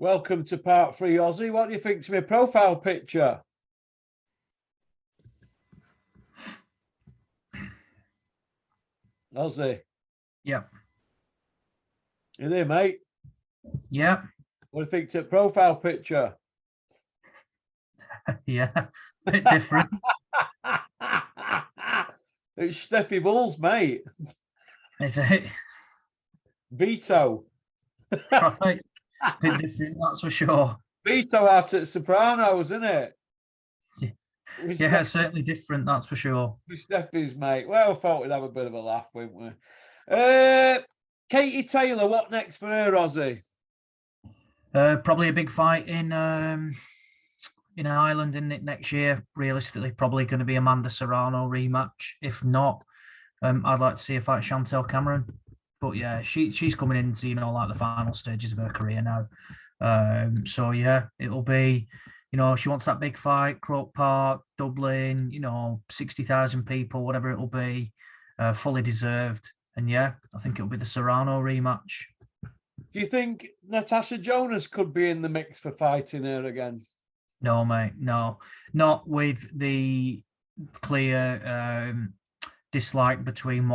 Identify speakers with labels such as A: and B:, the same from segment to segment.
A: Welcome to part 3, Ozzy. What do you think to my profile picture? Ozzy.
B: Yeah.
A: You there, mate?
B: Yeah.
A: What do you think to the profile picture?
B: Yeah. Bit different.
A: It's Steffi Bulls, mate.
B: Is it?
A: Vito.
B: Right. Bit different, that's for sure.
A: Vito out at Sopranos, isn't it?
B: Yeah, certainly different, that's for sure.
A: With Steffi's, mate. Well, I thought we'd have a bit of a laugh, wouldn't we? Katie Taylor, what next for her, Ozzy?
B: Probably a big fight in Ireland in it next year. Realistically, probably going to be Amanda Serrano rematch. If not, I'd like to see her fight Chantel Cameron. But yeah, she's coming into like the final stages of her career now. So yeah, it'll be, she wants that big fight, Croke Park, Dublin, 60,000 people, whatever it'll be, fully deserved. And yeah, I think it'll be the Serrano rematch.
A: Do you think Natasha Jonas could be in the mix for fighting her again?
B: No, mate, no. Not with the clear dislike between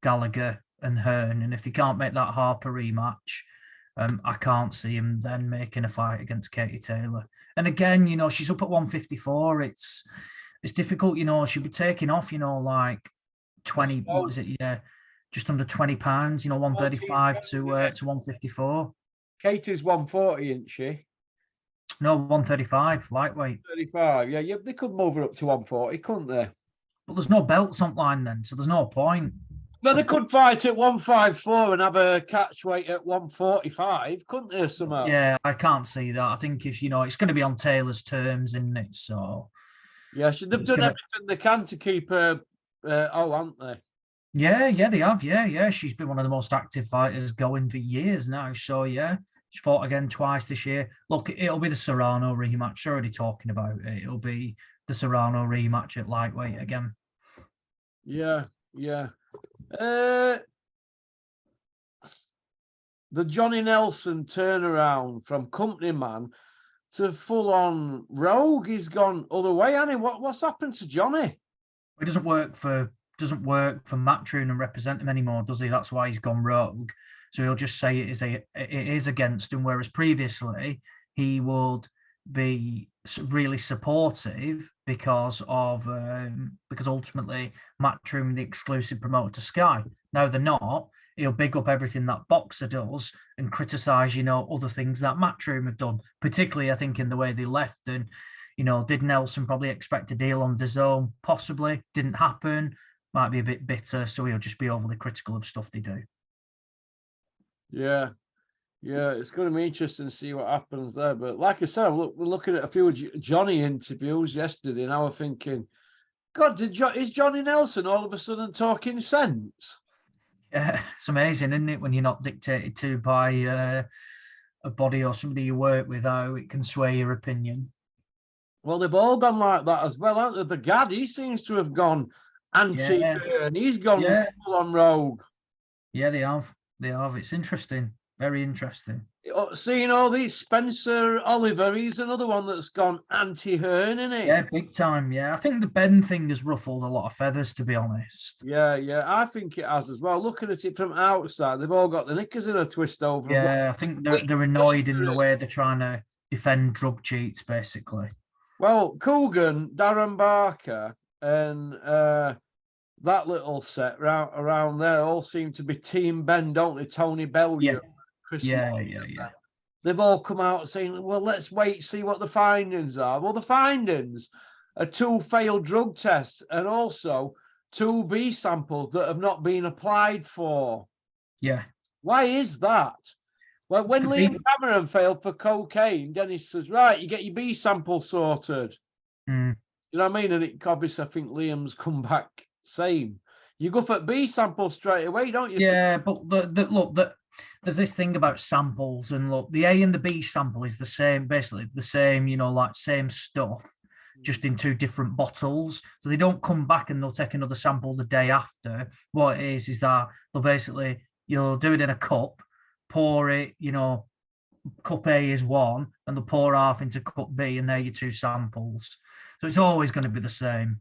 B: Gallagher and Hearn. And if they can't make that Harper rematch, I can't see him then making a fight against Katie Taylor. And again, she's up at 154. It's difficult, she'll be taking off, like 20, what is it? Yeah, just under 20 pounds, 135 to 154.
A: Katie's 140, isn't she?
B: No, 135, lightweight.
A: 35, yeah, they could move her up to 140, couldn't they?
B: But there's no belts on line then, so there's no point.
A: Well, they could fight at 154 and have a catch weight at 145, couldn't they, somehow?
B: Yeah, I can't see that. I think if, it's going to be on Taylor's terms, isn't it? So...
A: Yeah, they've done everything they can to keep her, haven't they?
B: Yeah, they have. Yeah. She's been one of the most active fighters going for years now. So, yeah, she fought again twice this year. Look, it'll be the Serrano rematch. They're already talking about it. It'll be the Serrano rematch at lightweight again.
A: Yeah. The Johnny Nelson turnaround from company man to full-on rogue, he's gone other way, hasn't he? What's happened to Johnny?
B: It doesn't work for Matchroom and represent him anymore, does he? That's why he's gone rogue. So he'll just say it is against him, whereas previously he would be really supportive because ultimately Matchroom the exclusive promoter to Sky. Now they're not. He'll big up everything that Boxer does and criticize, other things that Matchroom have done, particularly I think in the way they left. And did Nelson probably expect a deal on DAZN? Possibly. Didn't happen. Might be a bit bitter, so he'll just be overly critical of stuff they do.
A: Yeah, it's going to be interesting to see what happens there. But like I said, we're looking at a few Johnny interviews yesterday, and I was thinking, God, is Johnny Nelson all of a sudden talking sense?
B: Yeah, it's amazing, isn't it, when you're not dictated to by a body or somebody you work with, how it can sway your opinion.
A: Well, they've all gone like that as well, haven't they? The Gad, he seems to have gone anti-Hearn. He's gone full on rogue.
B: Yeah, they have. It's interesting. Very interesting.
A: Seeing all these Spencer Oliver, he's another one that's gone anti-Hearn, isn't he?
B: Yeah, big time. Yeah, I think the Ben thing has ruffled a lot of feathers, to be honest.
A: Yeah, I think it has as well. Looking at it from outside, they've all got the knickers in a twist over.
B: Yeah, I think they're annoyed in the way they're trying to defend drug cheats, basically.
A: Well, Coogan, Darren Barker, and that little set around there all seem to be Team Ben, don't they? Tony Bellew, Chris.
B: Yeah.
A: They've all come out saying, well, let's wait, see what the findings are. Well, the findings are 2 failed drug tests and also 2 B samples that have not been applied for.
B: Yeah.
A: Why is that? Well, when Liam Cameron failed for cocaine, Dennis says, right, you get your B sample sorted. You know what I mean? And it obviously, I think Liam's come back same. You go for B sample straight away, don't you?
B: Yeah, but there's this thing about samples, and look, the A and the B sample is the same, basically the same, same stuff, just in 2 different bottles. So they don't come back and they'll take another sample the day after. What it is that you'll do it in a cup, pour it, cup A is one, and they'll pour half into cup B, and they're your two samples. So it's always going to be the same.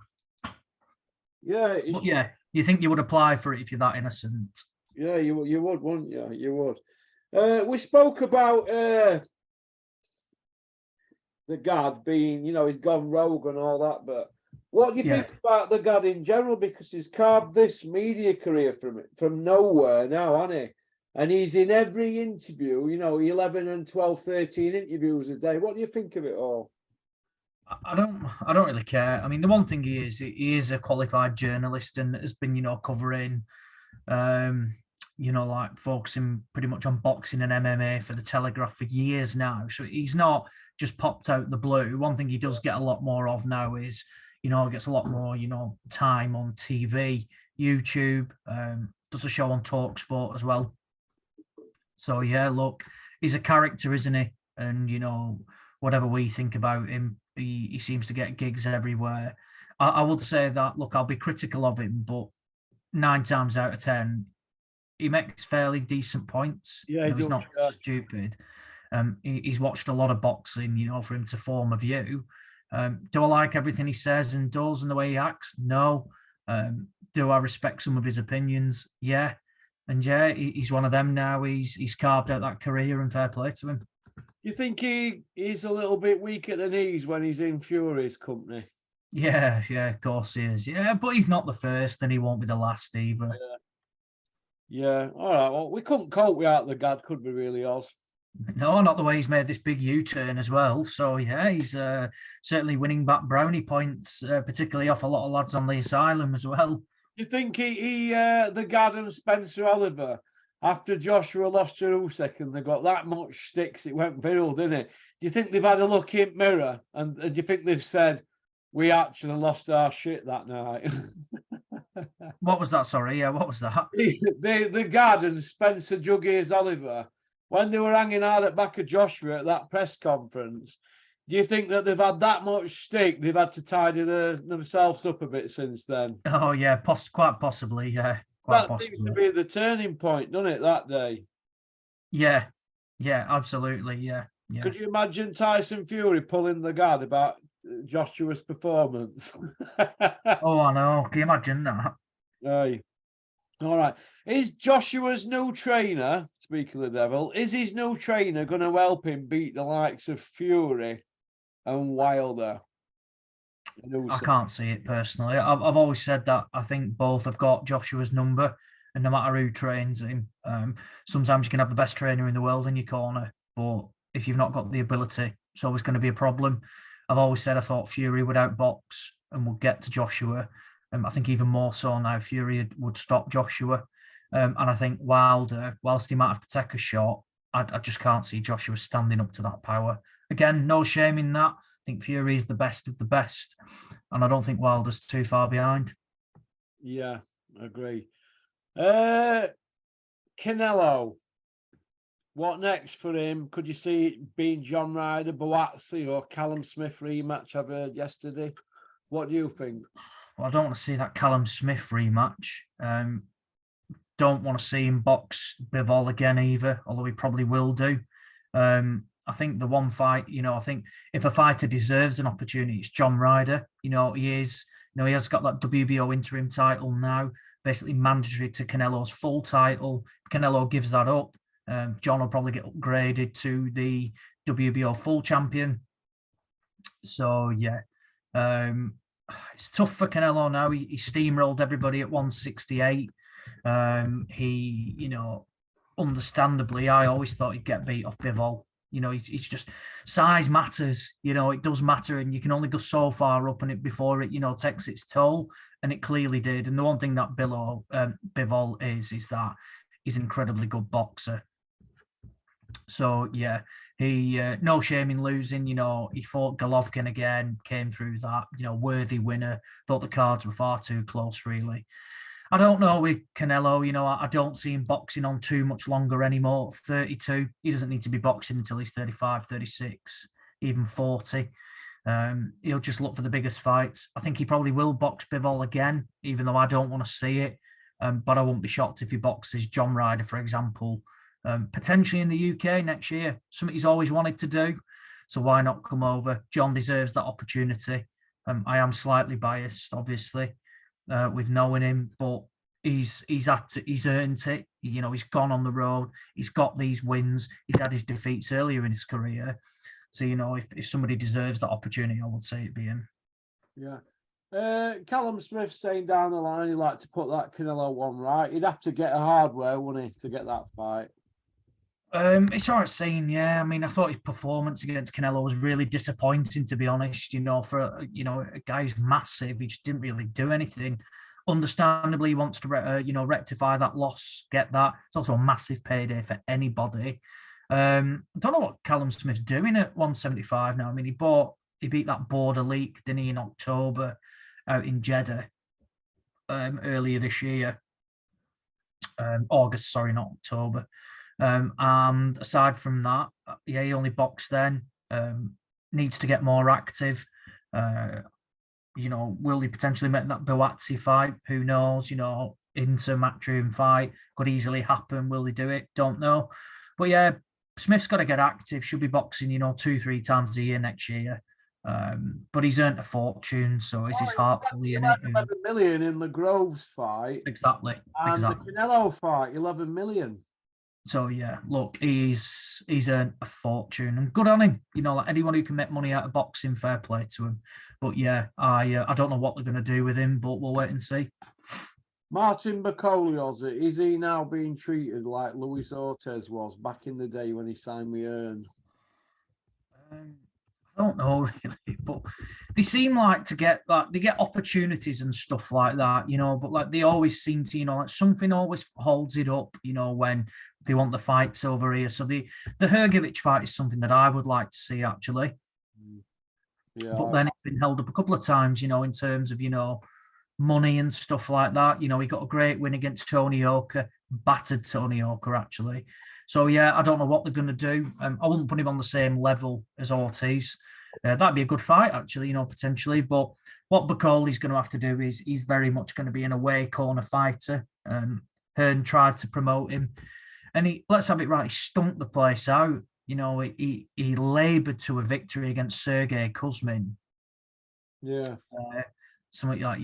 A: Yeah,
B: but yeah, you think you would apply for it if you're that innocent?
A: Yeah, you would, wouldn't you? You would. We spoke about the Gad being, he's gone rogue and all that, but what do you think about the Gad in general? Because he's carved this media career from nowhere now, hasn't he? And he's in every interview, 11 and 12, 13 interviews a day. What do you think of it all?
B: I don't really care. I mean, the one thing he is a qualified journalist and has been, covering, like focusing pretty much on boxing and MMA for the Telegraph for years now. So he's not just popped out the blue. One thing he does get a lot more of now is, gets a lot more, time on TV, YouTube, does a show on TalkSport as well. So yeah, look, he's a character, isn't he? And whatever we think about him, he seems to get gigs everywhere. I would say that, look, I'll be critical of him, but 9 times out of 10, he makes fairly decent points.
A: Yeah,
B: he's not stupid. He's watched a lot of boxing, for him to form a view. Do I like everything he says and does and the way he acts? No. Do I respect some of his opinions? Yeah. And yeah, he's one of them now. He's carved out that career, and fair play to him.
A: You think he's a little bit weak at the knees when he's in Fury's company?
B: Yeah, of course he is. Yeah, but he's not the first, and he won't be the last either.
A: Yeah. All right. Well, we couldn't cope without the Gad, could we really, Oz?
B: No, not the way he's made this big U-turn as well. So yeah, he's certainly winning back brownie points, particularly off a lot of lads on the asylum as well.
A: You think the Gad and Spencer Oliver, after Joshua lost to Usyk and they got that much sticks, it went viral, didn't it? Do you think they've had a look in mirror and do you think they've said, we actually lost our shit that night?
B: What was that? Sorry, yeah, what was that?
A: The Gad and Spencer Juggies Oliver, when they were hanging out at back of Joshua at that press conference, do you think that they've had that much stick? They've had to tidy themselves up a bit since then?
B: Oh yeah, quite possibly, yeah.
A: Seems to be the turning point, doesn't it, that day?
B: Yeah, absolutely, yeah.
A: Could you imagine Tyson Fury pulling the Gad about Joshua's performance?
B: Oh, I know. Can you imagine that?
A: Aye. All right. Is Joshua's new trainer, speaking of the devil, is his new trainer going to help him beat the likes of Fury and Wilder?
B: I can't see it personally. I've always said that I think both have got Joshua's number, and no matter who trains him, sometimes you can have the best trainer in the world in your corner, but if you've not got the ability, it's always going to be a problem. I've always said I thought Fury would outbox and would get to Joshua. I think even more so now, Fury would stop Joshua. And I think Wilder, whilst he might have to take a shot, I just can't see Joshua standing up to that power. Again, no shame in that. I think Fury is the best of the best. And I don't think Wilder's too far behind.
A: Yeah, I agree. Canelo. What next for him? Could you see it being John Ryder, Boazzi, or Callum Smith rematch I've heard yesterday? What do you think?
B: Well, I don't want to see that Callum Smith rematch. Don't want to see him box Bivol again either, although he probably will do. I think the one fight, I think if a fighter deserves an opportunity, it's John Ryder. He is, he has got that WBO interim title now, basically mandatory to Canelo's full title. Canelo gives that up. John will probably get upgraded to the WBO full champion. So yeah, it's tough for Canelo now. He steamrolled everybody at 168. He, understandably, I always thought he'd get beat off Bivol. It's just size matters. It does matter, and you can only go so far up in it before it, takes its toll, and it clearly did. And the one thing that Bivol is that he's an incredibly good boxer. So yeah, he no shame in losing. He fought Golovkin again, came through that. Worthy winner. Thought the cards were far too close, really. I don't know with Canelo, I don't see him boxing on too much longer anymore. 32, he doesn't need to be boxing until he's 35, 36, even 40. He'll just look for the biggest fights. I think he probably will box Bivol again, even though I don't want to see it. But I won't be shocked if he boxes John Ryder, for example, potentially in the UK next year. Something he's always wanted to do. So why not come over? John deserves that opportunity. I am slightly biased, obviously, with knowing him, but he's earned it. You know, he's gone on the road. He's got these wins. He's had his defeats earlier in his career. So, you know, if somebody deserves that opportunity, I would say it'd be him.
A: Yeah. Callum Smith saying down the line he'd like to put that Canelo one right. He'd have to get a hardware, wouldn't he, to get that fight?
B: It's all right saying, yeah. I mean, I thought his performance against Canelo was really disappointing, to be honest. You know, for a guy who's massive, he just didn't really do anything. Understandably, he wants to rectify that loss, get that. It's also a massive payday for anybody. I don't know what Callum Smith's doing at 175 now. I mean, he beat that border league, didn't he, in October out in Jeddah earlier this year. August, sorry, not October. And aside from that, yeah, he only boxed then. Needs to get more active. You know, will he potentially make that Boatsi fight? Who knows? You know, into Matchroom fight could easily happen. Will he do it? Don't know. But yeah, Smith's got to get active. Should be boxing, 2-3 times a year next year. But he's earned a fortune, so is his heart fully in it?
A: 11 million in the Groves fight.
B: Exactly.
A: And the Canelo fight, 11 million.
B: So yeah, look, he's earned a fortune, and good on him. You know, like anyone who can make money out of boxing, fair play to him. But yeah, I don't know what they're going to do with him, but we'll wait and see.
A: Martin Bacolio's, is he now being treated like Luis Ortiz was back in the day when he signed with Earn?
B: I don't know really, but they seem like they get opportunities and stuff like that, but like they always seem to, like something always holds it up, when they want the fights over here. So the Hrgovic fight is something that I would like to see actually. Yeah. But then it's been held up a couple of times, in terms of, money and stuff like that. He got a great win against Tony Oka, battered Tony Oka actually. So yeah, I don't know what they're going to do. I wouldn't put him on the same level as Ortiz. That'd be a good fight actually, potentially. But what Bacoli's going to have to do is he's very much going to be an away corner fighter. Hearn tried to promote him, and let's have it right, he stumped the place out. He laboured to a victory against Sergey Kuzmin.
A: Yeah.
B: Something like,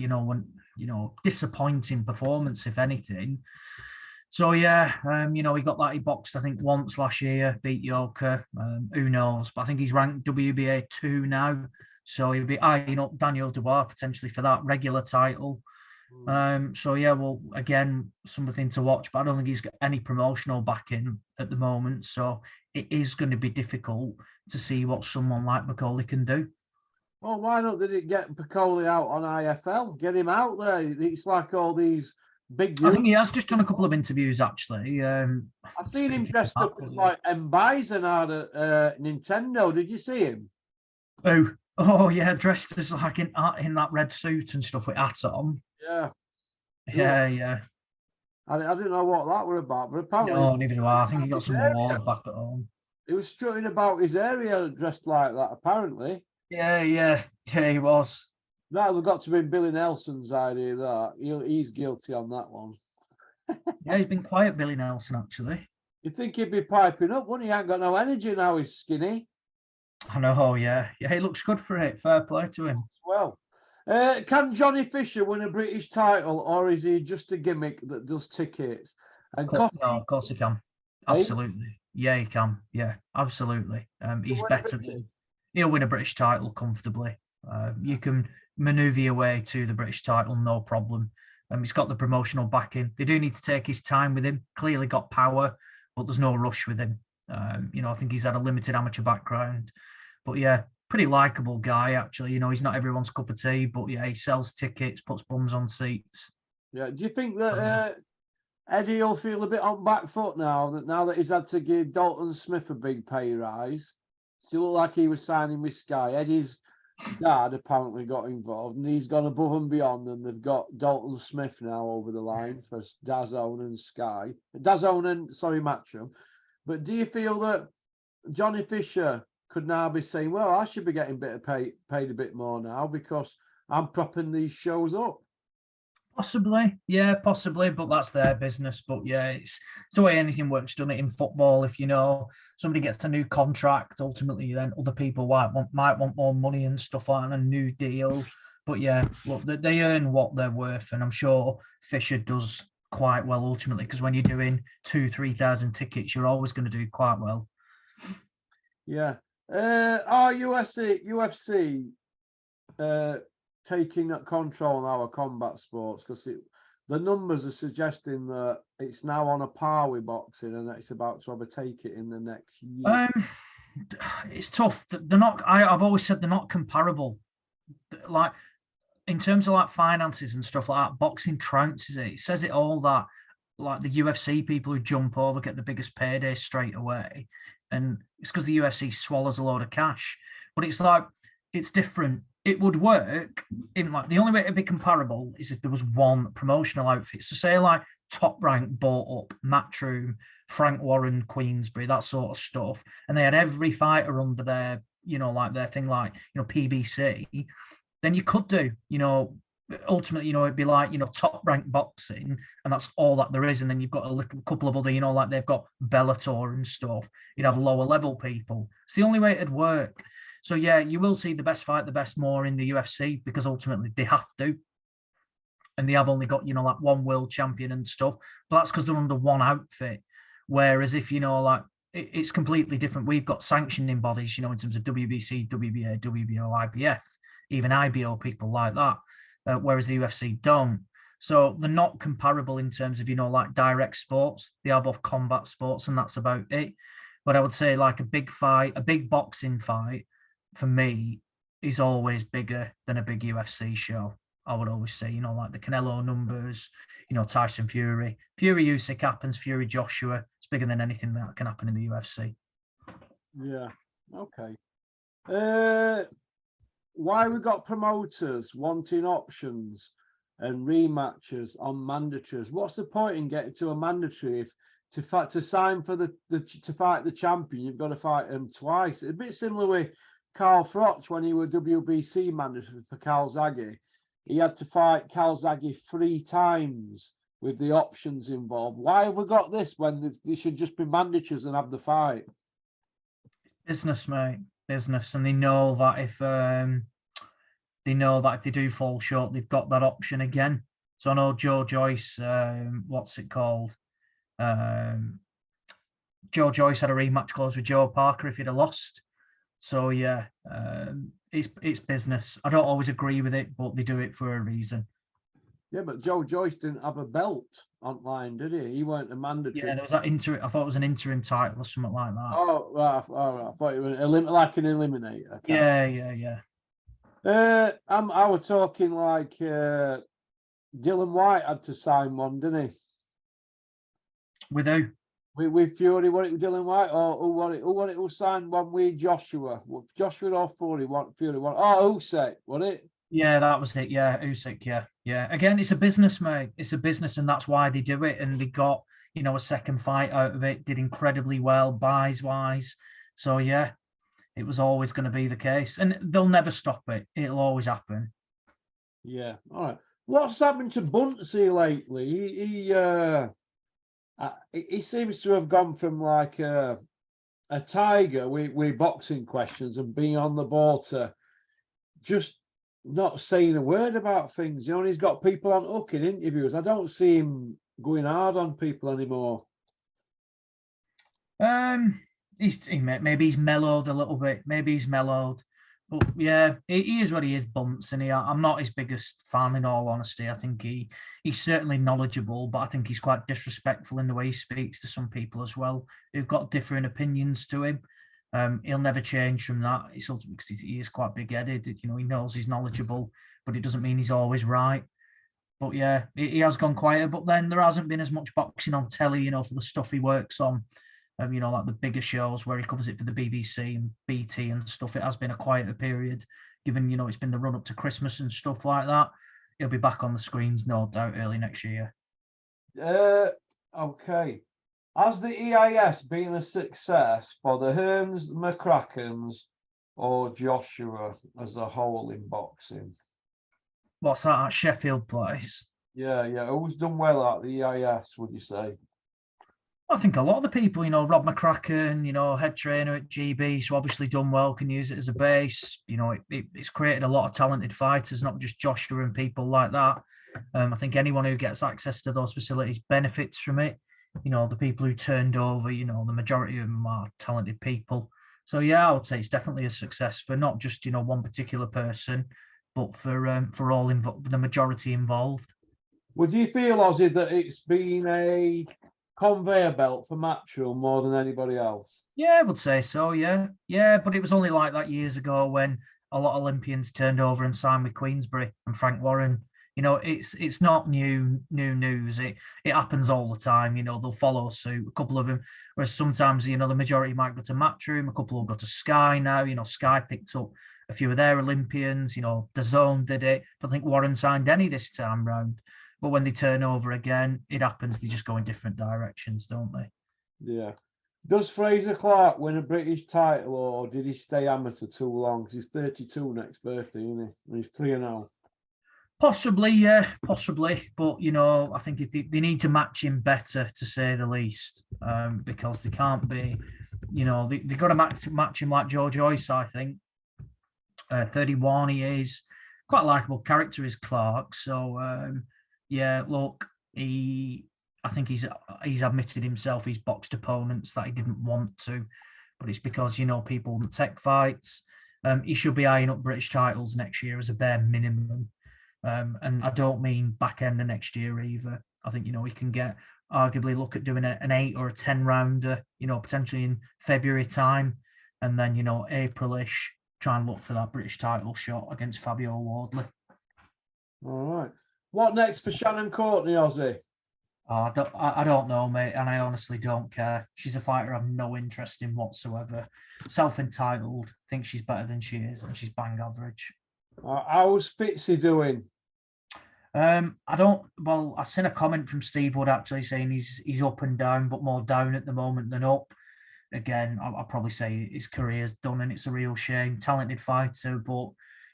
B: disappointing performance, if anything. So yeah, he got that. He boxed, I think, once last year, beat Yoka. Who knows? But I think he's ranked WBA 2 now. So he'll be eyeing up Daniel Dubois potentially for that regular title. So yeah, well, again, something to watch, but I don't think he's got any promotional backing at the moment. So it is going to be difficult to see what someone like Bacoli can do.
A: Well, why not did it get Bacoli out on IFL? Get him out there. It's like all these big...
B: I think he has just done a couple of interviews, actually.
A: I've seen him dressed up as like M. Bison out at Nintendo. Did you see him?
B: Oh, yeah, dressed as like in that red suit and stuff with hat on.
A: Yeah.
B: Yeah.
A: I didn't know what that were about, but apparently...
B: No, neither do I. I think he got some award back at home.
A: He was strutting about his area dressed like that, apparently.
B: Yeah, he was.
A: That'll have got to be Billy Nelson's idea, that. He's guilty on that one.
B: Yeah, he's been quiet, Billy Nelson, actually.
A: You'd think he'd be piping up, wouldn't he? He ain't got no energy now, he's skinny.
B: I know, yeah. Yeah, he looks good for it. Fair play to him.
A: Well, can Johnny Fisher win a British title, or is he just a gimmick that does tickets? And
B: No, of course he can. Absolutely. Yeah, he can. Yeah, absolutely. He's better than... He'll win a British title comfortably. You can manoeuvre your way to the British title, no problem. He's got the promotional backing. They do need to take his time with him. Clearly got power, but there's no rush with him. I think he's had a limited amateur background. But yeah, pretty likable guy, actually. He's not everyone's cup of tea, but yeah, he sells tickets, puts bums on seats.
A: Yeah, do you think that Eddie will feel a bit on back foot now that he's had to give Dalton Smith a big pay rise? It looked like he was signing with Sky. Eddie's dad apparently got involved, and he's gone above and beyond, and they've got Dalton Smith now over the line for DAZN and Sky. DAZN and, Matchroom. But do you feel that Johnny Fisher could now be saying, well, I should be getting paid a bit more now because I'm propping these shows up?
B: Possibly, yeah, possibly, but that's their business. But yeah, it's the way anything works, done it in football. If somebody gets a new contract, ultimately then other people might want more money and stuff like that, a new deal. But yeah, look, they earn what they're worth, and I'm sure Fisher does quite well ultimately, because when you're doing 2,000-3,000 tickets, you're always going to do quite well.
A: Yeah. Are UFC taking control of our combat sports? Because the numbers are suggesting that it's now on a par with boxing, and that it's about to overtake it in the next year.
B: It's tough. They're not. I've always said they're not comparable. Like in terms of like finances and stuff like that, boxing trounces it. It says it all that like the UFC people who jump over get the biggest payday straight away, and it's because the UFC swallows a load of cash. But it's like it's different. It would work in like the only way it'd be comparable is if there was one promotional outfit. So say like Top Rank bought up Matchroom, Frank Warren, Queensberry, that sort of stuff, and they had every fighter under their, like their thing, like PBC. Then you could do, ultimately, it'd be like, Top Rank boxing, and that's all that there is. And then you've got a couple of other, like they've got Bellator and stuff. You'd have lower level people. It's the only way it'd work. So yeah, you will see the best fight the best more in the UFC because ultimately they have to. And they have only got, like one world champion and stuff. But that's because they're under one outfit. Whereas if, like, it's completely different. We've got sanctioning bodies, in terms of WBC, WBA, WBO, IBF, even IBO, people like that. Whereas the UFC don't. So they're not comparable in terms of, like direct sports. They are both combat sports, and that's about it. But I would say like a big fight, a big boxing fight, for me, is always bigger than a big UFC show. I would always say, like the Canelo numbers, Tyson Fury. Fury Usyk happens, Fury Joshua. It's bigger than anything that can happen in the UFC.
A: Yeah. Okay. Why we got promoters wanting options and rematches on mandatories? What's the point in getting to a mandatory if to sign for to fight the champion, you've got to fight him twice? It's a bit similar with Carl Froch when he was WBC mandatory for Calzaghe. He had to fight Calzaghe 3 times with the options involved. Why have we got this when they should just be mandatories and have the fight?
B: Business, mate. Business, and they know that if they do fall short, they've got that option again. So I know Joe Joyce, what's it called? Joe Joyce had a rematch clause with Joe Parker if he'd have lost. So yeah, it's business. I don't always agree with it, but they do it for a reason.
A: Yeah, but Joe Joyce didn't have a belt online, did he? He weren't a mandatory.
B: Yeah, there was that interim. I thought it was an interim title or something like that.
A: Oh, right. I thought it was like an eliminator.
B: Yeah.
A: I was talking like Dylan White had to sign one, didn't he?
B: With who?
A: With Fury, what it was Dylan White, or who signed one with Joshua? Joshua or Fury? Fury one? Oh, Usyk, was it?
B: Yeah, that was it. Yeah, Usyk. Yeah. Again, it's a business, mate. It's a business, and that's why they do it. And they got a second fight out of it. Did incredibly well, buys wise. So yeah, it was always going to be the case, and they'll never stop it. It'll always happen.
A: Yeah. All right. What's happened to Bunce lately? He seems to have gone from like a tiger with boxing questions and being on the ball to just not saying a word about things. And he's got people on hook in interviews. I don't see him going hard on people anymore.
B: Maybe he's mellowed a little bit. Maybe he's mellowed. But yeah, he is what he is, Bunce, and I'm not his biggest fan in all honesty. I think he's certainly knowledgeable, but I think he's quite disrespectful in the way he speaks to some people as well who've got different opinions to him. He'll never change from that. It's ultimately because he is quite big-headed. He knows he's knowledgeable, but it doesn't mean he's always right. But yeah, he has gone quieter. But then there hasn't been as much boxing on telly, for the stuff he works on. Like the bigger shows where he covers it for the BBC and BT and stuff. It has been a quieter period, given, it's been the run up to Christmas and stuff like that. He'll be back on the screens, no doubt, early next year.
A: Okay. Has the EIS been a success for the Hearns, McCrackens, or Joshua as a whole in boxing?
B: What's that at Sheffield place?
A: Yeah. Who's done well at the EIS, would you say?
B: I think a lot of the people, Rob McCracken, head trainer at GB, so obviously done well, can use it as a base. It's created a lot of talented fighters, not just Joshua and people like that. I think anyone who gets access to those facilities benefits from it. The people who turned over, the majority of them are talented people. So yeah, I would say it's definitely a success for not just one particular person, but for all involved, the majority involved.
A: Would you feel, Ozzy, that it's been a conveyor belt for Matchroom more than anybody else?
B: Yeah, I would say so. Yeah, but it was only like that years ago when a lot of Olympians turned over and signed with Queensberry and Frank Warren. It's not new news. It happens all the time. They'll follow suit. A couple of them, whereas sometimes the majority might go to Matchroom. A couple will go to Sky now. Sky picked up a few of their Olympians. DAZN did it. I don't think Warren signed any this time round. But when they turn over again, it happens. They just go in different directions, don't they?
A: Yeah. Does Fraser Clark win a British title, or did he stay amateur too long? Because he's 32 next birthday, isn't he? And he's 3-0.
B: Possibly, yeah, possibly. But, I think they need to match him better, to say the least, because they can't be, they've got to match him like Joe Joyce, I think. 31 he is. Quite a likeable character is Clark. So, yeah, look, I think he's admitted himself he's boxed opponents that he didn't want to, but it's because people want tech fights. He should be eyeing up British titles next year as a bare minimum, and I don't mean back end of next year either. I think he can arguably look at doing an 8 or a 10 rounder, potentially in February time, and then April-ish try and look for that British title shot against Fabio Wardley.
A: All right. What next for Shannon Courtney, Ozzy?
B: Oh, I don't know, mate, and I honestly don't care. She's a fighter I've no interest in whatsoever. Self-entitled, thinks she's better than she is, and she's bang average.
A: How's Fitzy doing?
B: I've seen a comment from Steve Wood actually saying he's up and down, but more down at the moment than up. Again, I'll probably say his career's done, and it's a real shame. Talented fighter, but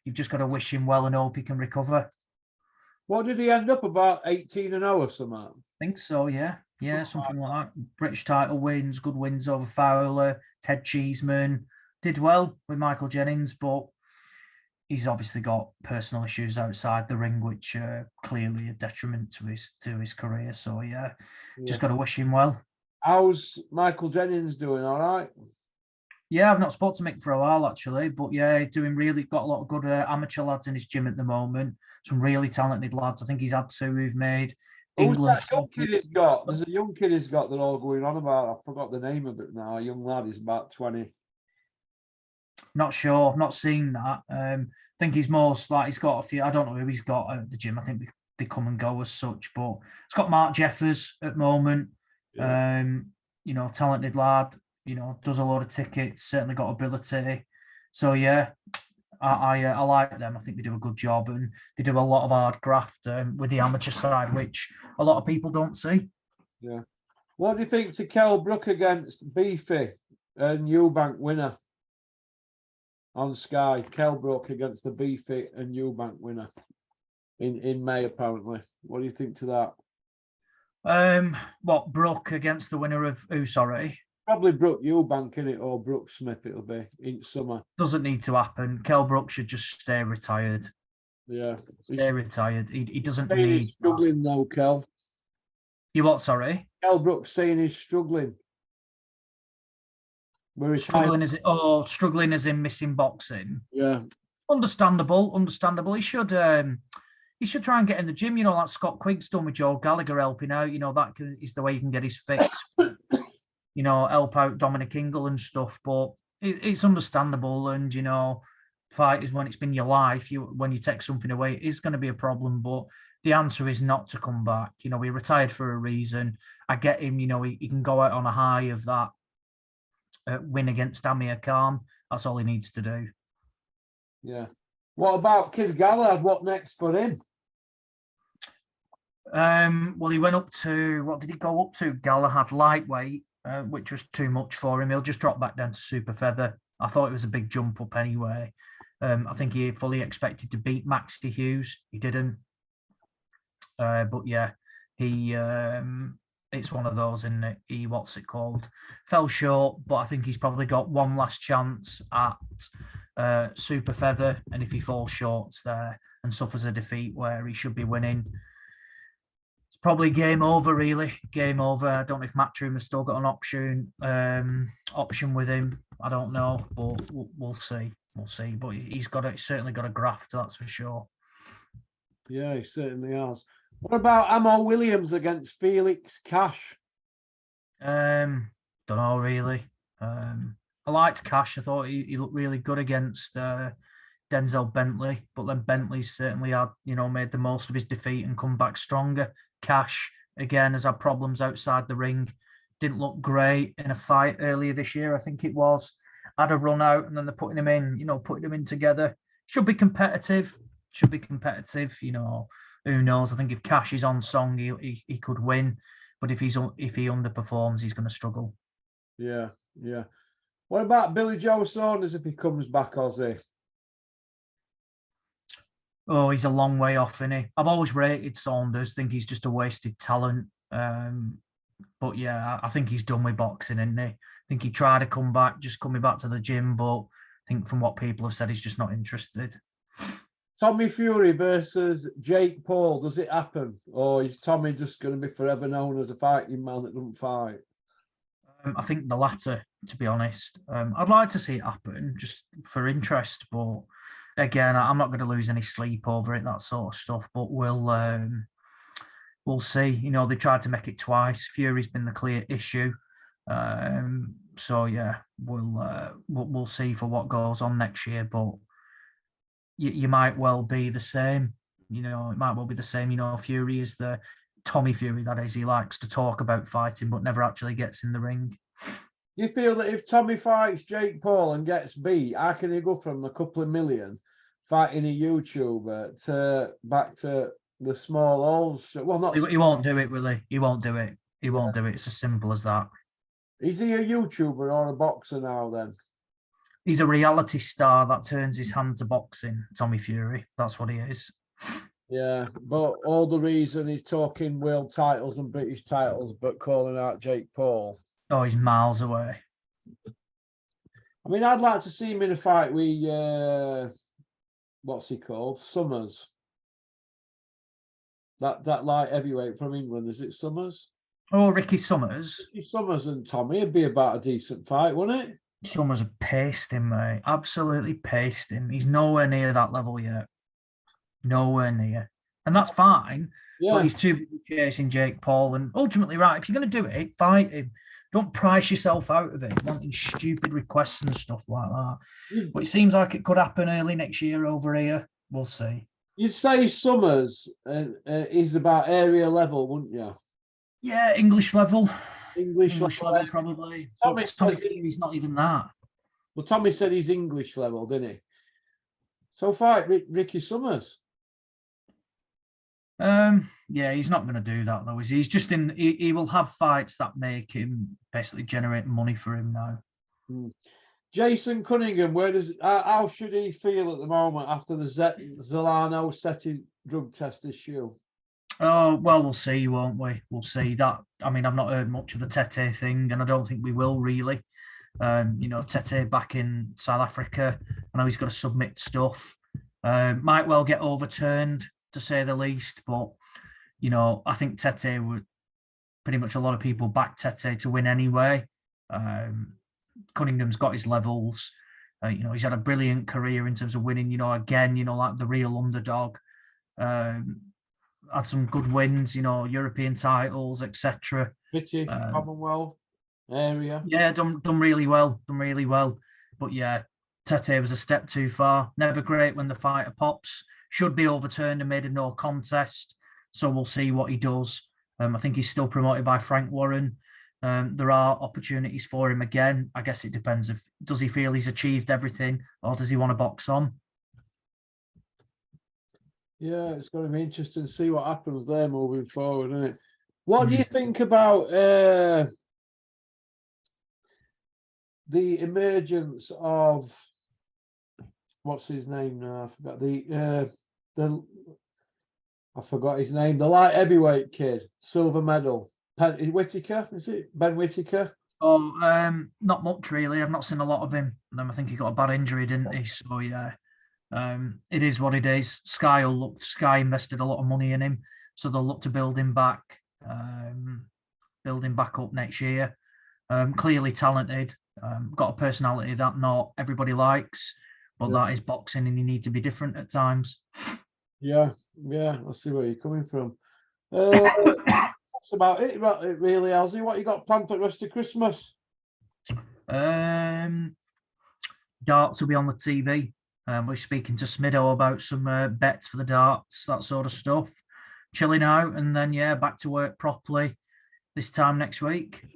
B: you've just got to wish him well and hope he can recover.
A: What did he end up, about 18-0 or something?
B: I think so, yeah. Yeah, something like that. British title wins, good wins over Fowler, Ted Cheeseman. Did well with Michael Jennings, but he's obviously got personal issues outside the ring, which are clearly a detriment to his career. So, yeah, just got to wish him well.
A: How's Michael Jennings doing? All right?
B: Yeah, I've not spoken to Mick for a while, actually. But, yeah, doing really, got a lot of good amateur lads in his gym at the moment. Some really talented lads. I think he's had 2 who've made England.
A: Who's that young kid he's got? There's a young kid he's got that all going on about. I forgot the name of it now. A young lad, he's about 20.
B: Not sure. I've not seen that. I think he's most like he's got a few. I don't know who he's got at the gym. I think they come and go as such. But it's got Mark Jeffers at the moment. Yeah. Talented lad. Does a lot of tickets. Certainly got ability. So yeah, I like them. I think they do a good job, and they do a lot of hard graft with the amateur side, which a lot of people don't see.
A: Yeah. What do you think to Kell Brook against Beefy and Eubank winner on Sky? Kell Brook against the Beefy and Eubank winner in May, apparently. What do you think to
B: that? What, Brook against the winner of who? Sorry.
A: Probably Brook Eubank, innit, or Brook Smith. It'll be in summer.
B: Doesn't need to happen. Kell Brook should just stay retired.
A: Yeah,
B: stay retired. He doesn't
A: need.
B: He's
A: struggling though, Kell.
B: You what? Sorry.
A: Kell Brook's saying he's struggling.
B: Struggling as struggling as in missing boxing.
A: Yeah.
B: Understandable. He should try and get in the gym. Like Scott Quigg's done with Joe Gallagher helping out. That is the way you can get his fix. Help out Dominic Ingle and stuff. But it's understandable. And, fighters, when it's been your life, when you take something away, it is going to be a problem. But the answer is not to come back. He retired for a reason. I get him, he can go out on a high of that win against Amir Khan. That's all he needs to do.
A: Yeah. What about Kid Galahad? What next for him?
B: Well, he went up to, what did he go up to? Galahad lightweight, which was too much for him. He'll just drop back down to super feather. I thought it was a big jump up anyway. I think he fully expected to beat Maxie Hughes. He didn't. But yeah, he it's one of those, isn't it? He what's it called? Fell short, but I think he's probably got one last chance at super feather, and if he falls short there and suffers a defeat where he should be winning, it's probably game over. Really, game over. I don't know if Matchroom has still got an option with him. I don't know, but we'll see. We'll see. But he's certainly got a graft, that's for sure.
A: Yeah, he certainly has. What about Amo Williams against Felix Cash?
B: Don't know really. I liked Cash. I thought he looked really good against Denzel Bentley, but then Bentley's certainly had, made the most of his defeat and come back stronger. Cash again has had problems outside the ring. Didn't look great in a fight earlier this year, I think it was. Had a run out and then they're putting him in, putting him in together. Should be competitive. Who knows? I think if Cash is on song, he could win, but if he underperforms, he's going to struggle.
A: Yeah. What about Billy Joe Saunders if he comes back, Ozzy?
B: Oh, he's a long way off, isn't he? I've always rated Saunders. Think he's just a wasted talent. But yeah, I think he's done with boxing, isn't he? I think he tried to come back, just coming back to the gym, but I think from what people have said, he's just not interested.
A: Tommy Fury versus Jake Paul, does it happen? Or is Tommy just going to be forever known as a fighting man that doesn't fight?
B: I think the latter, to be honest. I'd like to see it happen just for interest, but again, I'm not going to lose any sleep over it, that sort of stuff. But we'll see. They tried to make it twice. Fury's been the clear issue. So yeah, we'll see for what goes on next year, but you might well be the same. It might well be the same. Fury is the Tommy Fury, that is. He likes to talk about fighting, but never actually gets in the ring.
A: You feel that if Tommy fights Jake Paul and gets beat, how can he go from a couple of million fighting a YouTuber to back to the small holes? Well, not.
B: He won't do it, will he? He won't do it. He won't do it. It's as simple as that.
A: Is he a YouTuber or a boxer now then?
B: He's a reality star that turns his hand to boxing, Tommy Fury. That's what he is.
A: Yeah, but all the reason he's talking world titles and British titles, but calling out Jake Paul.
B: Oh, he's miles away.
A: I mean, I'd like to see him in a fight with, what's he called? Summers. That light heavyweight from England, is it Summers?
B: Oh, Ricky Summers.
A: Ricky Summers and Tommy, it'd be about a decent fight, wouldn't it?
B: Summers have paced him, mate. Absolutely paced him. He's nowhere near that level yet. Nowhere near. And that's fine. Yeah. But he's too busy chasing Jake Paul. And ultimately, right, if you're going to do it, fight him. Don't price yourself out of it, wanting stupid requests and stuff like that. But it seems like it could happen early next year over here. We'll see.
A: You'd say Summers is about area level, wouldn't you?
B: Yeah, English level.
A: English level
B: probably. Tommy Fury's not even that.
A: Well, Tommy said he's English level, didn't he? So fight Ricky Summers.
B: Yeah, he's not going to do that though. He's just in. He will have fights that make him basically generate money for him now.
A: Jason Cunningham, how should he feel at the moment after the Zolano SETI drug test issue?
B: Oh, well, we'll see, won't we? We'll see that. I mean, I've not heard much of the Tete thing, and I don't think we will really. Tete back in South Africa. I know he's got to submit stuff. Might well get overturned, to say the least. But, I think Tete would pretty much a lot of people back Tete to win anyway. Cunningham's got his levels. He's had a brilliant career in terms of winning, again, like the real underdog. Had some good wins, European titles, etc.
A: British, Commonwealth area.
B: Yeah, done really well. But yeah, Tete was a step too far. Never great when the fighter pops. Should be overturned and made a no contest. So we'll see what he does. I think he's still promoted by Frank Warren. There are opportunities for him again. I guess it depends does he feel he's achieved everything or does he want to box on?
A: Yeah, it's going to be interesting to see what happens there moving forward, isn't it? What do you think about the emergence of what's his name now? I forgot the I forgot his name. The light heavyweight kid, silver medal. Whitaker, is it? Ben Whitaker?
B: Oh, not much really. I've not seen a lot of him. I think he got a bad injury, didn't he? So yeah, it is what it is. Sky invested a lot of money in him, so they'll look to build him back up next year. Clearly talented, got a personality that not everybody likes, but that is boxing, and you need to be different at times.
A: Yeah, I see where you're coming from. That's about it, really, Elsie. What you got planned for the rest of Christmas?
B: Darts will be on the TV. We're speaking to Smido about some bets for the darts, that sort of stuff. Chilling out, and then back to work properly this time next week.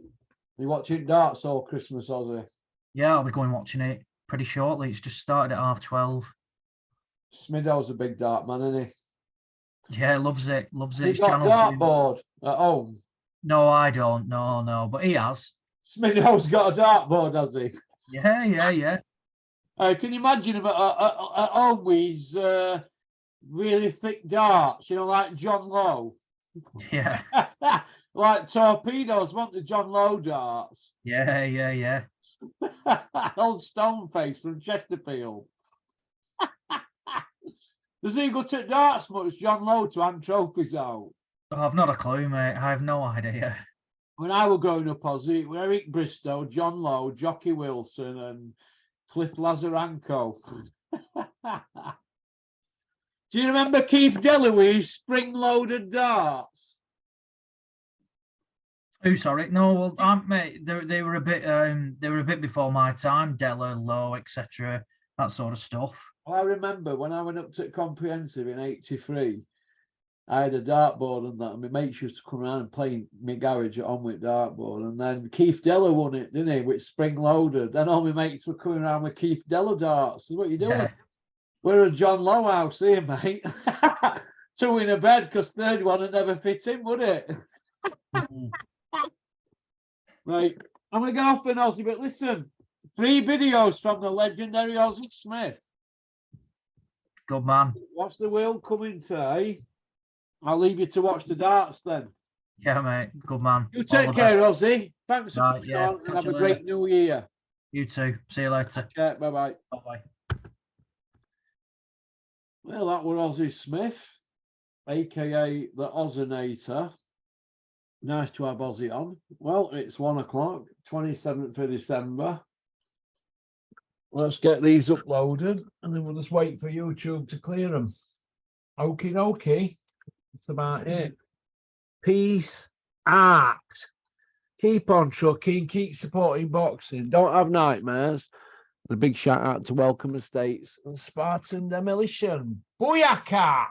A: You watching darts all Christmas, Ozzy?
B: Yeah, I'll be going watching it pretty shortly. It's just started at 12:30.
A: Smido's a big dart man, isn't he?
B: Yeah, loves it.
A: He's got a dartboard at home.
B: No, I don't. No, but he has.
A: Smido's got a dartboard, has he?
B: Yeah.
A: Can you imagine him at home with his really thick darts, like John Lowe?
B: Yeah.
A: Like torpedoes, weren't the John Lowe darts?
B: Yeah.
A: Old Stoneface from Chesterfield. Does he go to darts much, John Lowe, to hand trophies out?
B: Oh, I've not a clue, mate. I have no idea.
A: When I was growing up, Ozzy, with Eric Bristow, John Lowe, Jockey Wilson, and Cliff Lazarenko. Do you remember Keith Delloway's spring-loaded darts?
B: Oh, sorry. No, well, mate, they were a bit before my time. Della, Lowe, etc. That sort of stuff.
A: Well, I remember when I went up to Comprehensive in '83, I had a dartboard and that, and my mates used to come around and play in my garage at home with dartboard. And then Keith Della won it, didn't he, with spring-loaded. Then all my mates were coming around with Keith Della darts. What are you doing? Yeah. We're at John Lowe house here, mate. Two in a bed, because third one would never fit in, would it? Right, I'm going to go off an Ozzy, but listen, 3 videos from the legendary Ozzy Smith.
B: Good man.
A: What's the world coming to, eh? I'll leave you to watch the darts then.
B: Yeah, mate. Good man.
A: You take care, Ozzy. Thanks for coming on, and have a great new year.
B: You too. See you later.
A: Okay, bye-bye.
B: Bye-bye.
A: Well, that was Ozzy Smith, a.k.a. the Ozinator. Nice to have Ozzy on. Well, it's 1 o'clock, 27th of December. Let's get these uploaded, and then we'll just wait for YouTube to clear them. Okie dokie. That's about it. Peace out. Keep on trucking, keep supporting boxing. Don't have nightmares. A big shout out to Welcome Estates and Spartan Demolition. Booyaka!